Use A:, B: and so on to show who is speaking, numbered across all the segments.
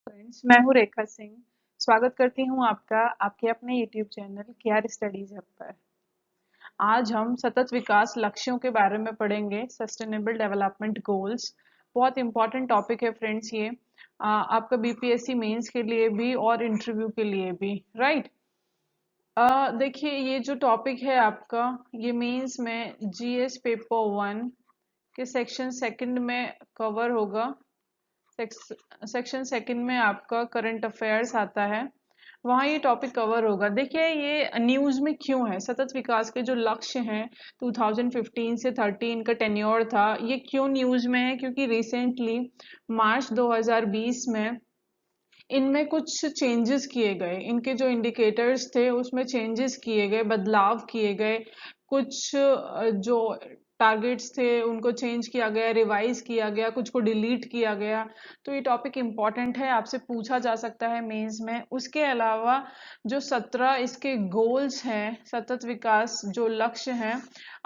A: Friends, मैं हूँ रेखा सिंह। स्वागत करती हूँ आपका आपके अपने YouTube channel KR studies hub पर। आज हम सतत विकास लक्ष्यों के बारे में पढ़ेंगे, सस्टेनेबल डेवलपमेंट गोल्स। बहुत इंपॉर्टेंट टॉपिक है फ्रेंड्स ये, आपका बीपीएससी मेंस के लिए भी और इंटरव्यू के लिए भी, राइट। देखिए, ये जो टॉपिक है आपका, ये मेंस में जीएस पेपर 1 के सेक्शन सेकंड में कवर होगा। सेक्शन सेकंड में आपका करंट अफेयर्स आता है, वहाँ ये टॉपिक कवर होगा। देखिए, ये न्यूज़ में क्यों है, सतत विकास के जो लक्ष्य हैं 2015 से 30 इनका टेन्योर था, ये क्यों न्यूज़ में है? क्योंकि रिसेंटली मार्च 2020 में इनमें कुछ चेंजेस किए गए, इनके जो इंडिकेटर्स थे उसमें चेंजेस किए गए, बदलाव किए गए। कुछ जो टारगेट्स थे उनको चेंज किया गया, रिवाइज किया गया, कुछ को डिलीट किया गया। तो ये टॉपिक इम्पॉर्टेंट है, आपसे पूछा जा सकता है मेंस में। उसके अलावा जो 17 इसके गोल्स हैं, सतत विकास जो लक्ष्य हैं,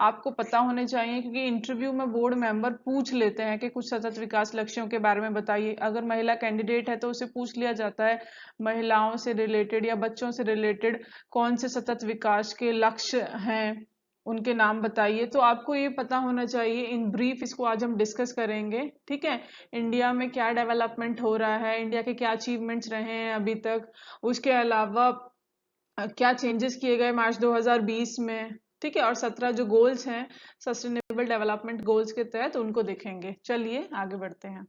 A: आपको पता होने चाहिए, क्योंकि इंटरव्यू में बोर्ड मेंबर पूछ लेते हैं कि कुछ सतत विकास लक्ष्यों के बारे में बताइए। अगर महिला कैंडिडेट है तो उसे पूछ लिया जाता है महिलाओं से रिलेटेड या बच्चों से रिलेटेड कौन से सतत विकास के लक्ष्य हैं, उनके नाम बताइए। तो आपको ये पता होना चाहिए। इन ब्रीफ इसको आज हम डिस्कस करेंगे, ठीक है। इंडिया में क्या डेवलपमेंट हो रहा है, इंडिया के क्या अचीवमेंट्स रहे हैं अभी तक, उसके अलावा क्या चेंजेस किए गए मार्च 2020 में, ठीक है। और 17 जो गोल्स हैं सस्टेनेबल डेवलपमेंट गोल्स के तहत, उनको देखेंगे। चलिए आगे बढ़ते हैं।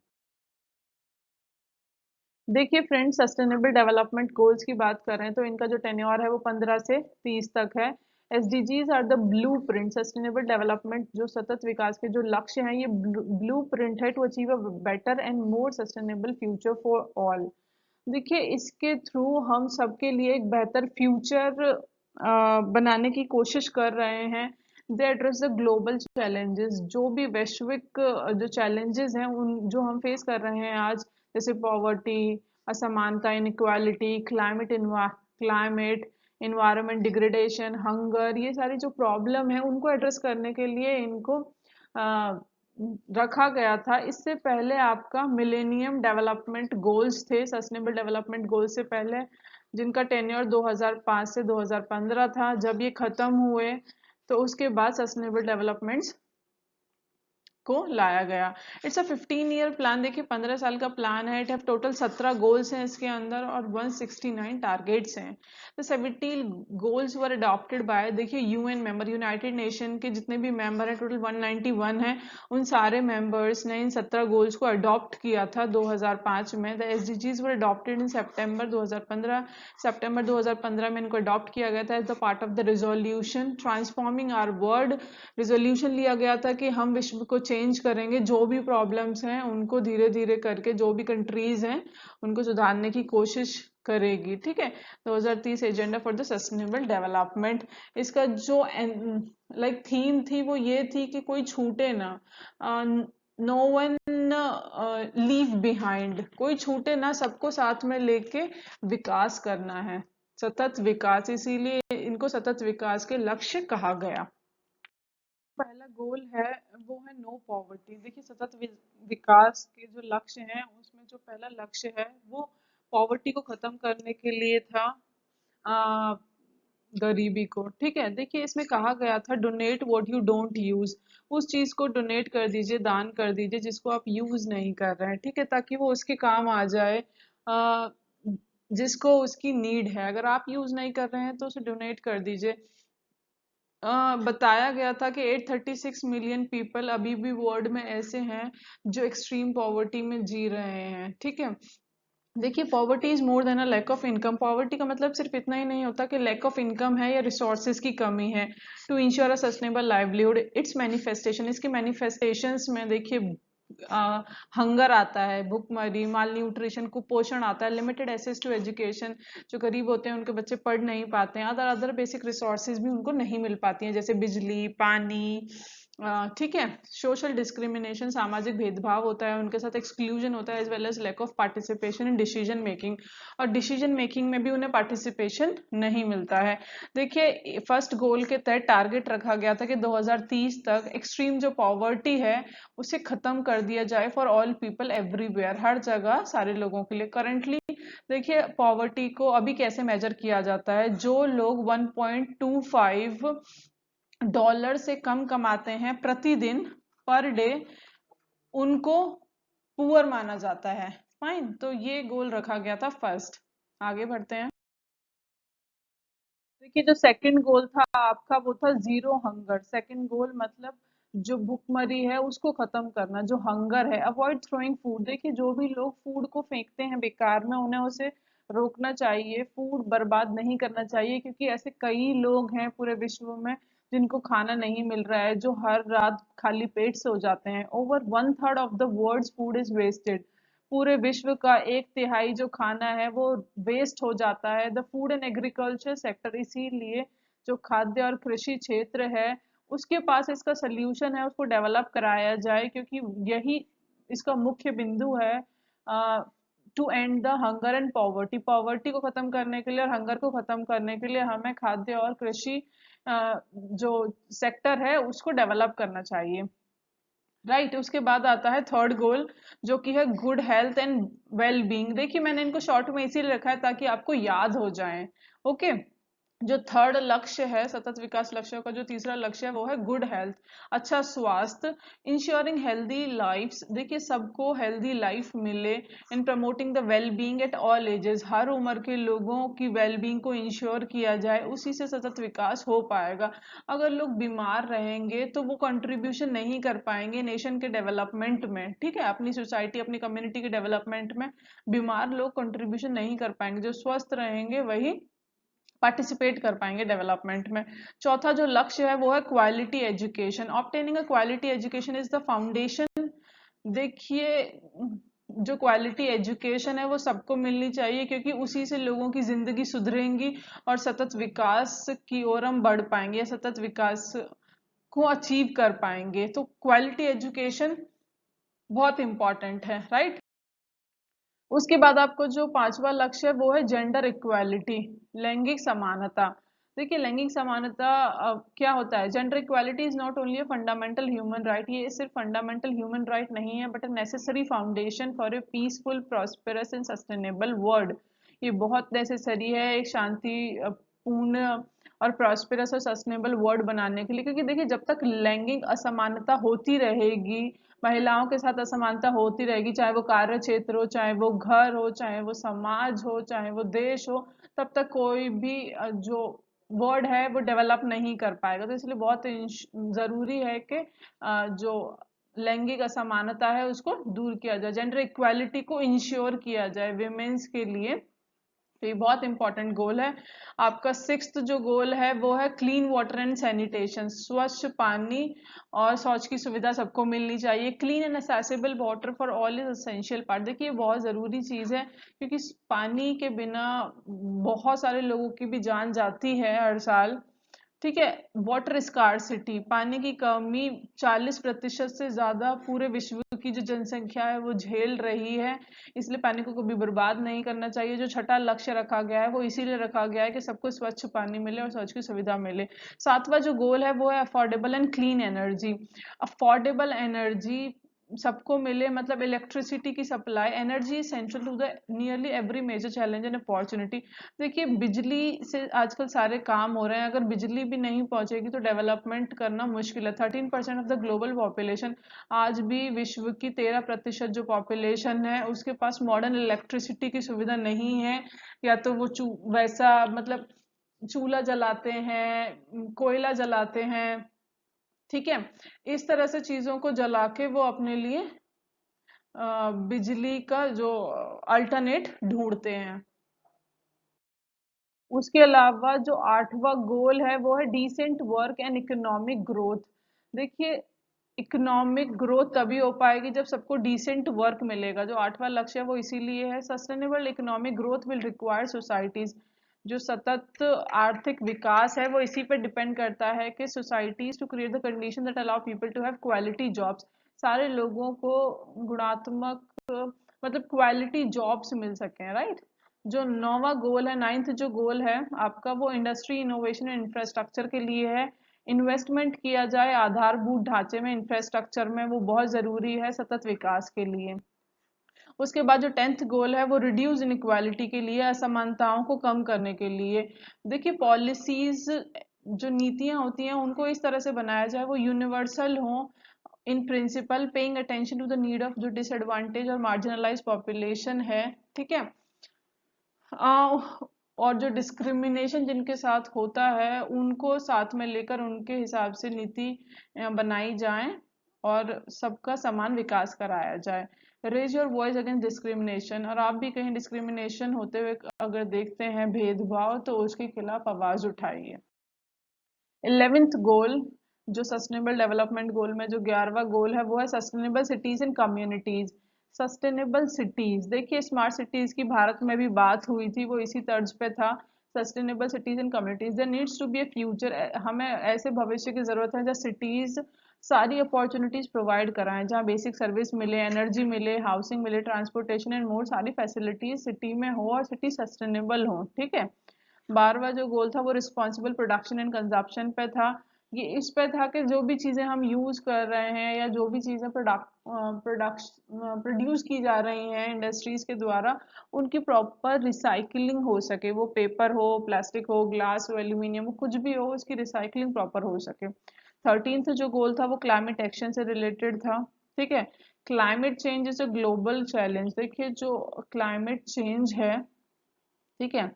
A: देखिए फ्रेंड्स, सस्टेनेबल डेवलपमेंट गोल्स की बात करें तो इनका जो टेन्योर है वो 15 से 30 तक है। SDGs are the blueprint, sustainable development जो सतत विकास के जो लक्ष्य हैं, ये ब्लू प्रिंट है to achieve a better and more sustainable future for all. देखिए, इसके थ्रू हम सबके लिए एक बेहतर फ्यूचर बनाने की कोशिश कर रहे हैं। दे एड्रेस द ग्लोबल चैलेंजेस, जो भी वैश्विक जो चैलेंजेस हैं उन जो हम फेस कर रहे हैं आज, जैसे पॉवर्टी, असमानता, inequality, climate environment degradation, hunger, ये सारी जो प्रॉब्लम है उनको एड्रेस करने के लिए इनको रखा गया था। इससे पहले आपका मिलेनियम डेवलपमेंट गोल्स थे, सस्टेनेबल डेवलपमेंट गोल्स से पहले, जिनका टेन्योर 2005 से 2015 था। जब ये खत्म हुए तो उसके बाद सस्टेनेबल डेवलपमेंट्स को लाया गया। It's a 15 year plan. देखिए, 15 साल का प्लान है। इट हैव टोटल 17 गोल्स हैं इसके अंदर और 169 टारगेट्स हैं। तो 70 गोल्स वर अडॉप्टेड बाय, देखिए, यूएन मेंबर, यूनाइटेड नेशन के जितने भी मेंबर हैं, टोटल 191 हैं, उन सारे मेंबर्स ने इन 17 गोल्स को अडॉप्ट किया था 2005 में। The SDGs were adopted in September 2015। सितंबर 2015 में इनको अडॉप्ट किया गया था as the part of the resolution transforming our world. Resolution लिया गया था कि हम विश्व को चेंज करेंगे, जो भी प्रॉब्लम्स हैं उनको धीरे धीरे करके, जो भी कंट्रीज हैं उनको सुधारने की कोशिश करेगी, ठीक है। 2030 agenda for the sustainable development, इसका जो लाइक थीम थी वो ये थी कि कोई छूटे ना, नो वन लीव बिहाइंड, कोई छूटे ना, सबको साथ में लेके विकास करना है, सतत विकास, इसीलिए इनको सतत विकास के लक्ष्य कहा गया। पहला गोल है वो है नो पॉवर्टी। देखिए, सतत विकास के जो लक्ष्य हैं उसमें जो पहला लक्ष्य है वो पॉवर्टी को खत्म करने के लिए था, आ, गरीबी को, ठीक है। देखिए, इसमें कहा गया था donate what you don't use, उस चीज को डोनेट कर दीजिए, दान कर दीजिए जिसको आप यूज नहीं कर रहे हैं, ठीक है, ताकि वो उसके काम आ जाए, आ, जिसको उसकी नीड है। अगर आप यूज नहीं कर रहे हैं तो उसे डोनेट कर दीजिए। बताया गया था कि 836 मिलियन पीपल अभी भी वर्ल्ड में ऐसे हैं जो एक्सट्रीम पॉवर्टी में जी रहे हैं, ठीक है। देखिए, poverty is more than a lack of income. Poverty का मतलब सिर्फ इतना ही नहीं होता कि लैक ऑफ इनकम है या रिसोर्सेज की कमी है। To ensure a sustainable livelihood, its manifestation, इसकी मैनिफेस्टेशंस में देखिए, हंगर आता है, भुखमरी, माल न्यूट्रिशन, कुपोषण आता है, लिमिटेड एक्सेस टू एजुकेशन, जो गरीब होते हैं उनके बच्चे पढ़ नहीं पाते हैं, अदर अदर बेसिक रिसोर्सेज भी उनको नहीं मिल पाती हैं, जैसे बिजली, पानी, ठीक है। सोशल डिस्क्रिमिनेशन, सामाजिक भेदभाव होता है, उनके साथ एक्सक्लूजन होता है, as well as lack of participation in decision making, और डिसीजन मेकिंग में भी उन्हें पार्टिसिपेशन नहीं मिलता है। देखिए, फर्स्ट गोल के तहत टारगेट रखा गया था कि 2030 तक एक्सट्रीम जो पॉवर्टी है उसे खत्म कर दिया जाए फॉर ऑल पीपल एवरीवेयर, हर जगह सारे लोगों के लिए। करंटली देखिए, पॉवर्टी को अभी कैसे मेजर किया जाता है, जो लोग 1.25 डॉलर से कम कमाते हैं प्रतिदिन, पर डे, उनको पुअर माना जाता है। फाइन, तो ये गोल रखा गया था फर्स्ट। आगे बढ़ते हैं। देखिए, जो सेकंड गोल था आपका वो था जीरो हंगर। सेकंड गोल मतलब जो भुखमरी है उसको खत्म करना, जो हंगर है। Avoid throwing food. देखिए, जो भी लोग फूड को फेंकते हैं बेकार में, उन्हें उसे रोकना चाहिए। फूड बर्बाद नहीं करना चाहिए, क्योंकि ऐसे कई लोग हैं पूरे विश्व में जिनको खाना नहीं मिल रहा है, जो हर रात खाली पेट से हो जाते हैं। Over 1/3 of the world's food is wasted. पूरे विश्व का 1/3 जो खाना है वो वेस्ट हो जाता है। The food and agriculture sector, इसीलिए जो खाद्य और कृषि क्षेत्र है उसके पास इसका सल्यूशन है, उसको डेवलप कराया जाए, क्योंकि यही इसका मुख्य बिंदु है to end the hunger and poverty. Poverty को खत्म करने के लिए और हंगर को खत्म करने के लिए हमें खाद्य और कृषि जो सेक्टर है उसको डेवलप करना चाहिए। राइट, उसके बाद आता है थर्ड गोल, जो कि है good health and well being. देखिए, मैंने इनको शॉर्ट में इसीलिए रखा है ताकि आपको याद हो जाए। ओके। जो थर्ड लक्ष्य है सतत विकास लक्ष्यों का, जो तीसरा लक्ष्य है वो है गुड हेल्थ, अच्छा स्वास्थ्य। इंश्योरिंग हेल्दी लाइफ्स, देखिए सबको हेल्दी लाइफ मिले। In promoting the well being at all ages, हर उम्र के लोगों की वेल बीइंग को इंश्योर किया जाए, उसी से सतत विकास हो पाएगा। अगर लोग बीमार रहेंगे तो वो कंट्रीब्यूशन नहीं कर पाएंगे नेशन के डेवलपमेंट में। ठीक है, अपनी सोसाइटी, अपनी कम्युनिटी के डेवलपमेंट में बीमार लोग कंट्रीब्यूशन नहीं कर पाएंगे। जो स्वस्थ रहेंगे वही पार्टिसिपेट कर पाएंगे डेवलपमेंट में। चौथा जो लक्ष्य है वो है quality education. Obtaining a quality education is the foundation. देखिए, जो क्वालिटी एजुकेशन है वो सबको मिलनी चाहिए, क्योंकि उसी से लोगों की जिंदगी सुधरेंगी और सतत विकास की ओर हम बढ़ पाएंगे, या सतत विकास को अचीव कर पाएंगे। तो क्वालिटी एजुकेशन बहुत इंपॉर्टेंट है। राइट। उसके बाद आपको जो पांचवा लक्ष्य है वो है जेंडर इक्वालिटी, लैंगिक समानता। देखिए, लैंगिक समानता क्या होता है? Gender equality is not only a fundamental human right, ये सिर्फ फंडामेंटल ह्यूमन राइट नहीं है, but a necessary foundation for a peaceful, prosperous and sustainable world. ये बहुत नेसेसरी है एक शांति पूर्ण और प्रॉस्पेरस और सस्टेनेबल वर्ल्ड बनाने के लिए। क्योंकि देखिए, जब तक लैंगिक असमानता होती रहेगी, महिलाओं के साथ असमानता होती रहेगी, चाहे वो कार्य क्षेत्र हो, चाहे वो घर हो, चाहे वो समाज हो, चाहे वो देश हो, तब तक कोई भी जो वर्ड है वो डेवलप नहीं कर पाएगा। तो इसलिए बहुत जरूरी है कि जो लैंगिक असमानता है उसको दूर किया जाए, जेंडर इक्वालिटी को इंश्योर किया जाए विमेन्स के लिए। तो ये बहुत इंपॉर्टेंट गोल है। आपका सिक्स्थ जो गोल है वो है क्लीन वाटर एंड सैनिटेशन, स्वच्छ पानी और शौच की सुविधा सबको मिलनी चाहिए। Clean and accessible water for all is essential part. देखिए, ये बहुत जरूरी चीज है, क्योंकि पानी के बिना बहुत सारे लोगों की भी जान जाती है हर साल। ठीक है। वाटर स्कार्सिटी, पानी की कमी 40% से ज्यादा पूरे विश्व की जो जनसंख्या है वो झेल रही है। इसलिए पानी को कभी बर्बाद नहीं करना चाहिए। जो छठा लक्ष्य रखा गया है वो इसीलिए रखा गया है कि सबको स्वच्छ पानी मिले और स्वच्छ की सुविधा मिले। सातवां जो गोल है वो है affordable and clean energy. Affordable energy सबको मिले, मतलब इलेक्ट्रिसिटी की supply, energy central to the nearly every major challenge and opportunity. देखिए, बिजली से आजकल सारे काम हो रहे हैं, अगर बिजली भी नहीं पहुंचेगी तो डेवलपमेंट करना मुश्किल है। 13% ऑफ द ग्लोबल पॉपुलेशन, आज भी विश्व की 13% जो पॉपुलेशन है उसके पास मॉडर्न इलेक्ट्रिसिटी की सुविधा नहीं है। या तो वो वैसा मतलब चूल्हा जलाते हैं, कोयला जलाते हैं। ठीक है। इस तरह से चीजों को जला के वो अपने लिए बिजली का जो अल्टरनेट ढूंढते हैं। उसके अलावा जो आठवां गोल है वो है decent work and economic growth. देखिए, इकोनॉमिक ग्रोथ तभी हो पाएगी जब सबको डिसेंट वर्क मिलेगा। जो आठवां लक्ष्य है वो इसीलिए है, sustainable economic growth will require societies. जो सतत आर्थिक विकास है वो इसी पे डिपेंड करता है कि societies to create the condition that allow people to have quality jobs, सारे लोगों को गुणात्मक मतलब क्वालिटी जॉब्स मिल सकें, राइट। जो नौवा गोल है, नाइन्थ जो गोल है आपका, वो इंडस्ट्री इनोवेशन एंड इंफ्रास्ट्रक्चर के लिए है। इन्वेस्टमेंट किया जाए आधारभूत ढांचे में, इंफ्रास्ट्रक्चर में, वो बहुत जरूरी है सतत विकास के लिए। उसके बाद जो टेंथ गोल है वो रिड्यूस इनइक्वालिटी के लिए, असमानताओं को कम करने के लिए। देखिए पॉलिसीज, जो नीतियां होती हैं उनको इस तरह से बनाया जाए वो यूनिवर्सल हो, in principle paying attention to the need of जो डिसएडवांटेज और मार्जिनलाइज पॉपुलेशन है, ठीक है। और जो डिस्क्रिमिनेशन जिनके साथ होता है उनको साथ में लेकर उनके हिसाब से नीति बनाई जाए और सबका समान विकास कराया जाए। Raise your voice against discrimination, और आप भी कहीं डिस्क्रिमिनेशन होते हुए अगर देखते हैं, भेदभाव, तो उसके खिलाफ आवाज उठाइए। 11th गोल, जो सस्टेनेबल डेवलपमेंट गोल में जो 11वां गोल है वो है sustainable cities and communities. Sustainable cities, देखिए स्मार्ट सिटीज की भारत में भी बात हुई थी, वो इसी तर्ज पे था। Sustainable cities and communities, there needs to be a future, हमें ऐसे भविष्य की जरूरत है जहाँ सिटीज सारी अपॉर्चुनिटीज प्रोवाइड कराएं, जहाँ बेसिक सर्विस मिले, एनर्जी मिले, हाउसिंग मिले, ट्रांसपोर्टेशन एंड मोर, सारी फैसिलिटीज सिटी में हो और सिटी सस्टेनेबल हो, ठीक है। 12वां जो गोल था वो रिस्पॉन्सिबल प्रोडक्शन एंड कंजप्शन पे था। ये इस पे था कि जो भी चीजें हम यूज कर रहे हैं या जो भी चीजें प्रोड्यूस की जा रही हैं इंडस्ट्रीज के द्वारा, उनकी प्रॉपर रिसाइकलिंग हो सके, वो पेपर हो, प्लास्टिक हो, ग्लास हो, एल्यूमिनियम हो, कुछ भी हो, उसकी रिसाइकलिंग प्रॉपर हो सके। 13th जो गोल था वो क्लाइमेट एक्शन से रिलेटेड था, ठीक है। Climate change is a global challenge, देखिए जो क्लाइमेट चेंज है, ठीक है,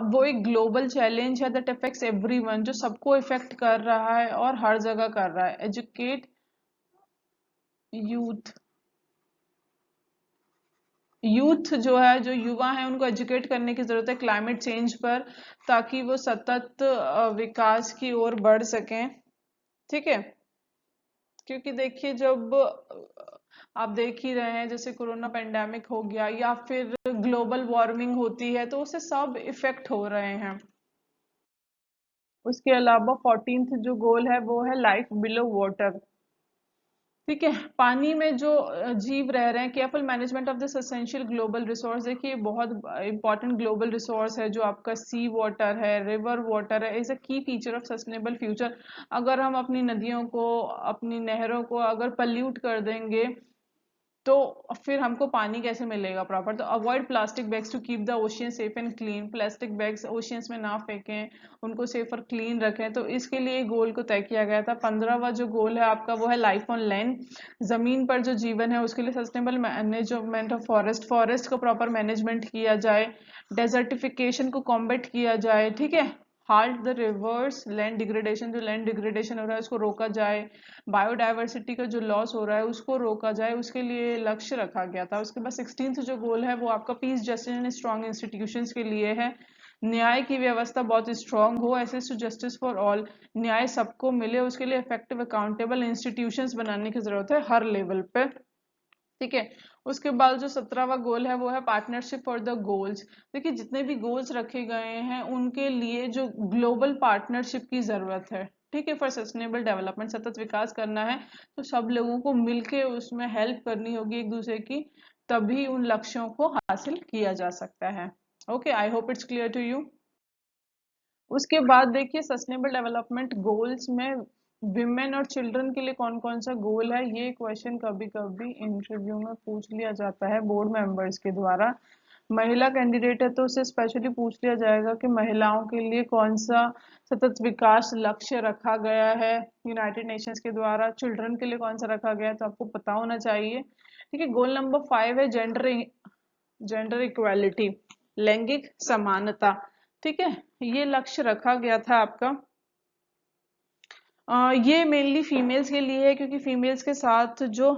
A: वो एक ग्लोबल चैलेंज है दैट अफेक्ट्स एवरीवन, जो सबको इफेक्ट कर रहा है और हर जगह कर रहा है। एजुकेट यूथ, यूथ जो है, जो युवा है, उनको एजुकेट करने की जरूरत है क्लाइमेट चेंज पर, ताकि वो सतत विकास की ओर बढ़ सकें, ठीक है। क्योंकि देखिए जब आप देख ही रहे हैं जैसे कोरोना पेंडेमिक हो गया या फिर ग्लोबल वार्मिंग होती है, तो उससे सब इफेक्ट हो रहे हैं। उसके अलावा 14th जो गोल है वो है लाइफ बिलो वाटर, ठीक है। पानी में जो जीव रह रहे हैं, careful management of this essential global resource, देखिए बहुत इंपॉर्टेंट ग्लोबल रिसोर्स है जो आपका सी वाटर है, रिवर वाटर है, इज अ की फीचर ऑफ सस्टेनेबल फ्यूचर। अगर हम अपनी नदियों को, अपनी नहरों को अगर पल्यूट कर देंगे तो फिर हमको पानी कैसे मिलेगा प्रॉपर। तो avoid plastic bags to keep the ocean safe and clean, plastic bags oceans में ना फेंकें, उनको सेफ और क्लीन रखें। तो इसके लिए गोल को तय किया गया था। 15वां जो गोल है आपका वो है लाइफ ऑन लैंड, जमीन पर जो जीवन है उसके लिए sustainable management of forest, forest को प्रॉपर मैनेजमेंट किया जाए, डेजर्टिफिकेशन को कॉम्बेट किया जाए, ठीक है। Halt the reverse land degradation, जो लैंड डिग्रेडेशन हो रहा है उसको रोका जाए, बायोडाइवर्सिटी का जो लॉस हो रहा है उसको रोका जाए, उसके लिए लक्ष्य रखा गया था। उसके बाद 16th जो गोल है वो आपका peace, justice and strong institutions के लिए है। न्याय की व्यवस्था बहुत स्ट्रांग हो, access to justice for all, न्याय सबको मिले, उसके लिए इफेक्टिव अकाउंटेबल इंस्टीट्यूशंस बनाने की जरूरत है हर लेवल पे, ठीक है। उसके बाद जो 17वां गोल है वो है पार्टनरशिप फॉर द गोल्स। देखिए जितने भी गोल्स रखे गए हैं उनके लिए जो ग्लोबल पार्टनरशिप की जरूरत है, ठीक है। फॉर सस्टेनेबल डेवलपमेंट, सतत विकास करना है तो सब लोगों को मिलके उसमें हेल्प करनी होगी एक दूसरे की, तभी उन लक्ष्यों को हासिल किया जा सकता है। Okay, I hope it's clear to you. उसके बाद देखिए सस्टेनेबल डेवलपमेंट गोल्स में विमेन और चिल्ड्रन के लिए कौन कौन सा गोल है, ये क्वेश्चन कभी कभी इंटरव्यू में पूछ लिया जाता है बोर्ड मेंबर्स के द्वारा। महिला कैंडिडेट है तो उसे स्पेशली पूछ लिया जाएगा कि महिलाओं के लिए कौन सा सतत विकास लक्ष्य रखा गया है यूनाइटेड नेशंस के द्वारा, चिल्ड्रन के लिए कौन सा रखा गया है, तो आपको पता होना चाहिए, ठीक है। गोल नंबर 5 है जेंडर, जेंडर इक्वालिटी, लैंगिक समानता, ठीक है। ये लक्ष्य रखा गया था आपका। ये मेनली फीमेल्स के लिए है क्योंकि फीमेल्स के साथ जो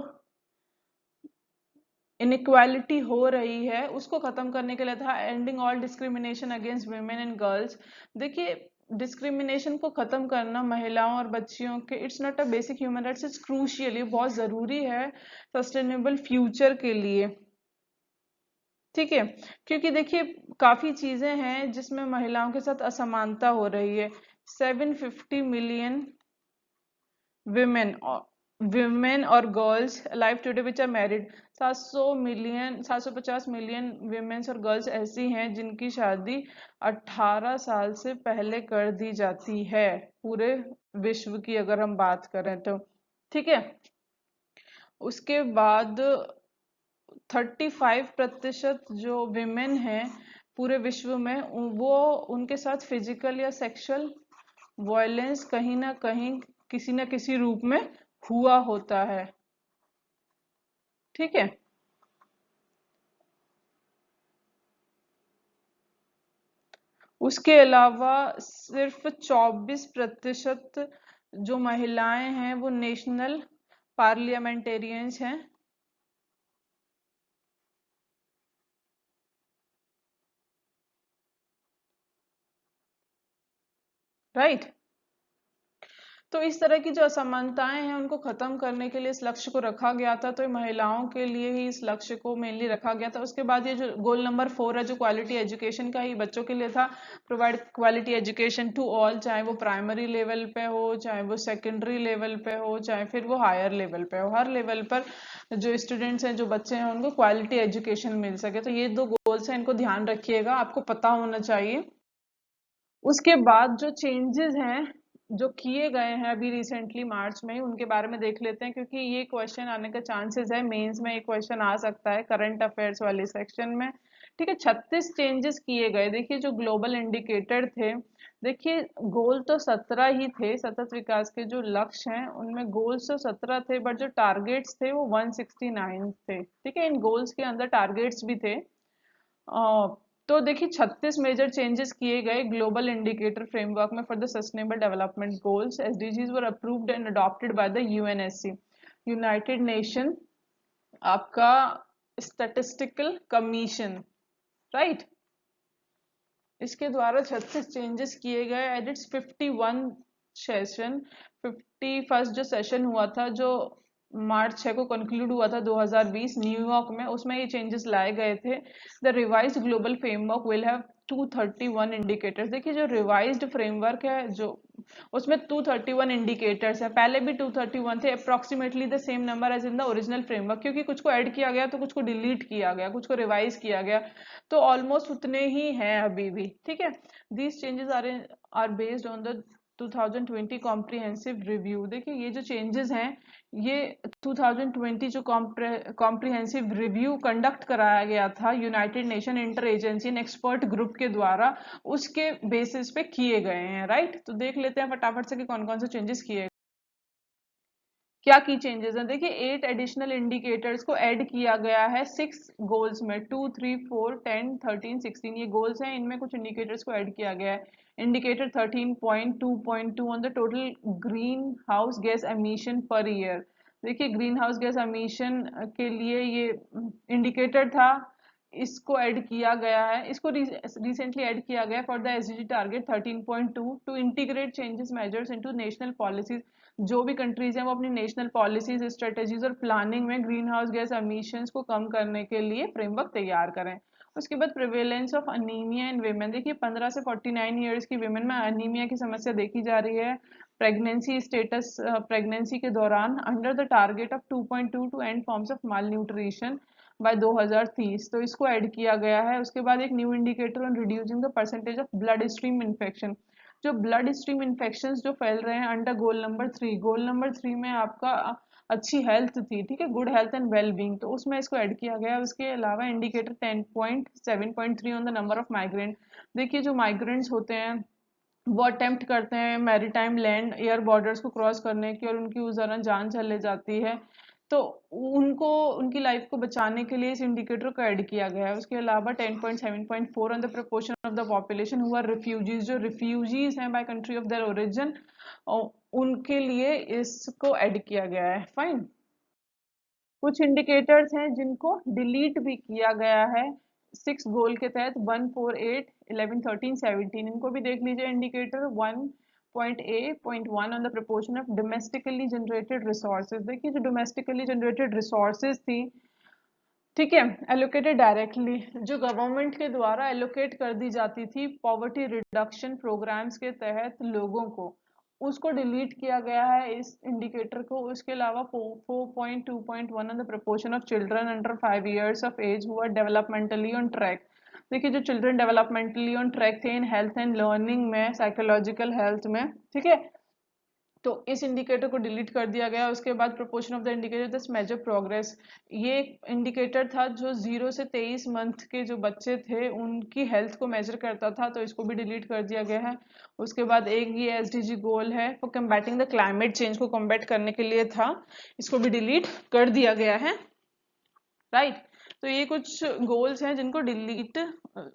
A: इनइक्वालिटी हो रही है उसको खत्म करने के लिए था। Ending all discrimination against women and girls, देखिए डिस्क्रिमिनेशन को खत्म करना महिलाओं और बच्चियों के, it's not a basic human rights, it's crucial, ये बहुत जरूरी है सस्टेनेबल फ्यूचर के लिए, ठीक है, क्योंकि देखिए काफी चीजें हैं जिसमें महिलाओं के साथ असमानता हो रही है। 750 मिलियन women और girls alive today which are married. 750 million women और गर्ल्स ऐसी हैं जिनकी शादी 18 साल से पहले कर दी जाती है, पूरे विश्व की अगर हम बात करें तो। ठीक है, उसके बाद 35% जो विमेन हैं पूरे विश्व में, वो उनके साथ फिजिकल या सेक्सुअल वायलेंस कहीं ना कहीं किसी न किसी रूप में हुआ होता है। ठीक है, उसके अलावा सिर्फ 24% जो महिलाएं हैं वो नेशनल पार्लियामेंटेरियंस हैं। राइट, तो इस तरह की जो असमानताएं हैं उनको खत्म करने के लिए इस लक्ष्य को रखा गया था। तो ये महिलाओं के लिए ही इस लक्ष्य को मेनली रखा गया था। उसके बाद ये जो गोल नंबर 4 है जो क्वालिटी एजुकेशन का ही बच्चों के लिए था, provide quality education to all, चाहे वो प्राइमरी लेवल पे हो, चाहे वो सेकेंडरी लेवल पे हो, चाहे फिर वो हायर लेवल पे हो। हर लेवल पर जो स्टूडेंट्स हैं, जो बच्चे हैं, उनको क्वालिटी एजुकेशन मिल सके। तो ये दो गोल्स हैं, इनको ध्यान रखिएगा, आपको पता होना चाहिए। उसके बाद जो चेंजेस हैं जो किए गए हैं अभी रिसेंटली मार्च में, उनके बारे में देख लेते हैं, क्योंकि ये क्वेश्चन आने का चांसेस है, मेंस में ये क्वेश्चन आ सकता है करंट अफेयर्स वाली सेक्शन में। ठीक है, 36 चेंजेस किए गए। देखिए जो ग्लोबल इंडिकेटर थे, देखिए गोल तो 17 ही थे, सतत विकास के जो लक्ष्य हैं उनमें गोल्स तो 17 थे, बट जो टारगेट्स थे वो 169 थे। ठीक है, इन गोल्स के अंदर टारगेट्स भी थे। तो देखिए 36 मेजर चेंजेस किए गए ग्लोबल इंडिकेटर फ्रेमवर्क में for the sustainable development goals. SDGs were approved and adopted by the UNSC, United nation आपका स्टैटिस्टिकल कमीशन। राइट, इसके द्वारा 36 चेंजेस किए गए एट इट्स 51 सेशन। 51st जो सेशन हुआ था, जो मार्च 6 को कंक्लूड हुआ था 2020 न्यूयॉर्क में, उसमें ये चेंजेस लाए गए थे। The revised global framework will have 231 indicators. देखिए जो रिवाइज्ड फ्रेमवर्क है, जो उसमें 231 इंडिकेटर्स है। पहले भी 231 थे, approximately the same number as in the original framework, क्योंकि कुछ को ऐड किया गया तो कुछ को डिलीट किया गया, कुछ को रिवाइज किया गया, तो ऑलमोस्ट उतने ही हैं अभी भी। ठीक है, these changes are based on the 2020 comprehensive review. देखिए ये जो चेंजेस हैं, ये 2020 जो कॉम्प्रिहेंसिव रिव्यू कंडक्ट कराया गया था United nation inter agency and expert group के द्वारा, उसके बेसिस पे किए गए हैं। राइट, तो देख लेते हैं फटाफट से कि कौन कौन से चेंजेस किए, क्या की चेंजेस हैं। देखिए 8 एडिशनल इंडिकेटर्स को ऐड किया गया है 6 गोल्स में, 2, 3, 4, 10, 13, 16 ये गोल्स हैं, इनमें कुछ इंडिकेटर्स को ऐड किया गया है। Indicator 13.2.2 on the total green house gas emission per year. देखिए ग्रीन हाउस गैस एमिशन के लिए ये इंडिकेटर था, इसको ऐड किया गया है, इसको रिसेंटली ऐड किया गया for the SDG target 13.2 to integrate changes measures into national policies. जो भी कंट्रीज हैं वो अपनी नेशनल पॉलिसीज, स्ट्रेटेजीज और प्लानिंग में ग्रीन हाउस गैस एमिशंस को कम करने के लिए फ्रेमवर्क तैयार करें। उसके बाद prevalence of anaemia in women. देखिए 15 से 49 ईयर्स की वेमेन में अनीमिया की समस्या देखी जा रही है। प्रेगनेंसी स्टेटस, प्रेगनेंसी के दौरान under the target of 2.2 to end forms of malnutrition by 2030, तो इसको ऐड किया गया है। उसके बाद एक new indicator on reducing the percentage of blood stream infection. जो ब्लड स्ट्रीम इन्फेक्शंस जो फैल रहे हैं under goal number 3, goal number 3 में आपका अच्छी हेल्थ थी, ठीक है, good health and well being, तो उसमें इसको ऐड किया गया है। उसके अलावा indicator 10.7.3 on the number of migrant. देखिए जो माइग्रेंट्स होते हैं वो अटेम्प्ट करते हैं मैरीटाइम लैंड एयर बॉर्डर्स को क्रॉस करने की, और उनकी उस दौरान जान चले जाती है, तो उनको उनकी लाइफ को बचाने के लिए इस इंडिकेटर को ऐड किया गया है। उसके अलावा 10.7.4 on the proportion of the population who are refugees. जो रिफ्यूजीज हैं by country of their origin, उनके लिए इसको ऐड किया गया है। फाइन, कुछ इंडिकेटर्स हैं जिनको डिलीट भी किया गया है 6 गोल के तहत, 1, 4, 8, 11, 13, 17, इनको भी देख लीजिए। Indicator 1.A.1 on the proportion of domestically generated resources. देखिए जो डोमेस्टिकली जनरेटेड रिसोर्सेज थी ठीक है। एलोकेटेड डायरेक्टली, जो गवर्नमेंट के द्वारा एलोकेट कर दी जाती थी पॉवर्टी रिडक्शन प्रोग्राम्स के तहत लोगों को, उसको डिलीट किया गया है इस इंडिकेटर को। उसके अलावा 4.2.1 on the proportion of children under 5 years of age who are developmentally on track. देखिए, जो चिल्ड्रन डेवलपमेंटली ऑन ट्रैक थे इन हेल्थ एंड लर्निंग में, साइकोलॉजिकल हेल्थ में, ठीक है, तो इस इंडिकेटर को डिलीट कर दिया गया। उसके बाद प्रोपोर्शन ऑफ द इंडिकेटर दस मेजर प्रोग्रेस, ये इंडिकेटर था जो 0 से 23 मंथ के जो बच्चे थे उनकी हेल्थ को मेजर करता था, तो इसको भी डिलीट कर दिया गया है। उसके बाद एक ये एसडीजी गोल है for combating the climate change, को कम्बैट करने के लिए था, इसको भी डिलीट कर दिया गया है, राइट। तो ये कुछ गोल्स हैं जिनको डिलीट,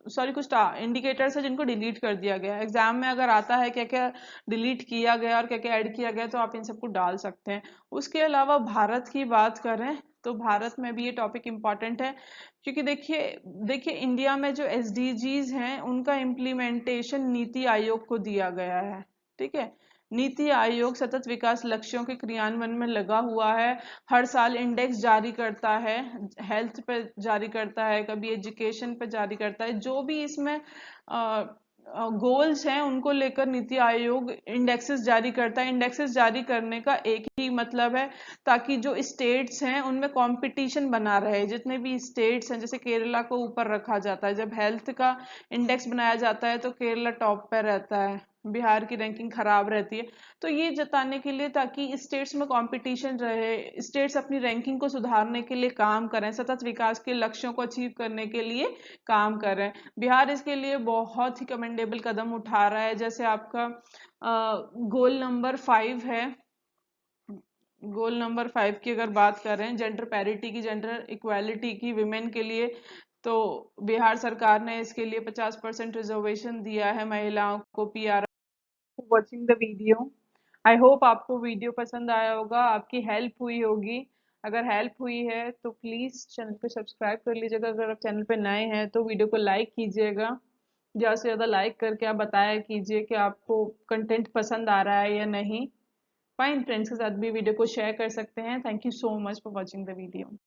A: सॉरी, कुछ इंडिकेटर्स हैं जिनको डिलीट कर दिया गया है। एग्जाम में अगर आता है क्या क्या डिलीट किया गया और क्या क्या ऐड किया गया, तो आप इन सबको डाल सकते हैं। उसके अलावा भारत की बात करें तो भारत में भी ये टॉपिक इम्पॉर्टेंट है, क्योंकि देखिए देखिए इंडिया में जो एसडीजीज हैं उनका इम्प्लीमेंटेशन नीति आयोग को दिया गया है, ठीक है। नीति आयोग सतत विकास लक्ष्यों के क्रियान्वयन में लगा हुआ है, हर साल इंडेक्स जारी करता है, हेल्थ पे जारी करता है, कभी एजुकेशन पे जारी करता है, जो भी इसमें गोल्स हैं उनको लेकर नीति आयोग इंडेक्सेस जारी करता है। इंडेक्सेस जारी करने का एक ही मतलब है, ताकि जो स्टेट्स हैं उनमें कंपटीशन बना रहे। जितने भी स्टेट्स हैं, जैसे केरला को ऊपर रखा जाता है, जब हेल्थ का इंडेक्स बनाया जाता है तो केरला टॉप पे रहता है, बिहार की रैंकिंग खराब रहती है। तो ये जताने के लिए, ताकि स्टेट्स में कंपटीशन रहे, स्टेट्स अपनी रैंकिंग को सुधारने के लिए काम करें, सतत विकास के लक्ष्यों को अचीव करने के लिए काम करें। बिहार इसके लिए बहुत ही कमेंडेबल कदम उठा रहा है। जैसे आपका गोल नंबर 5 है, गोल नंबर 5 की अगर बात करें, जेंडर पैरिटी की, जेंडर इक्वालिटी की, विमेन के लिए, तो बिहार सरकार ने इसके लिए 50% रिजर्वेशन दिया है महिलाओं को, PR. Watching the video, I hope आपको वीडियो पसंद आया होगा, आपकी हेल्प हुई होगी। अगर हेल्प हुई है तो प्लीज चैनल को सब्सक्राइब कर लीजिएगा। अगर आप चैनल पे नए हैं तो वीडियो को लाइक कीजिएगा, ज्यादा से ज्यादा लाइक करके आप बताया कीजिए कि आपको कंटेंट पसंद आ रहा है या नहीं। फाइन, फ्रेंड्स के साथ भी वीडियो को शेयर कर सकते हैं। Thank you so much for watching the video.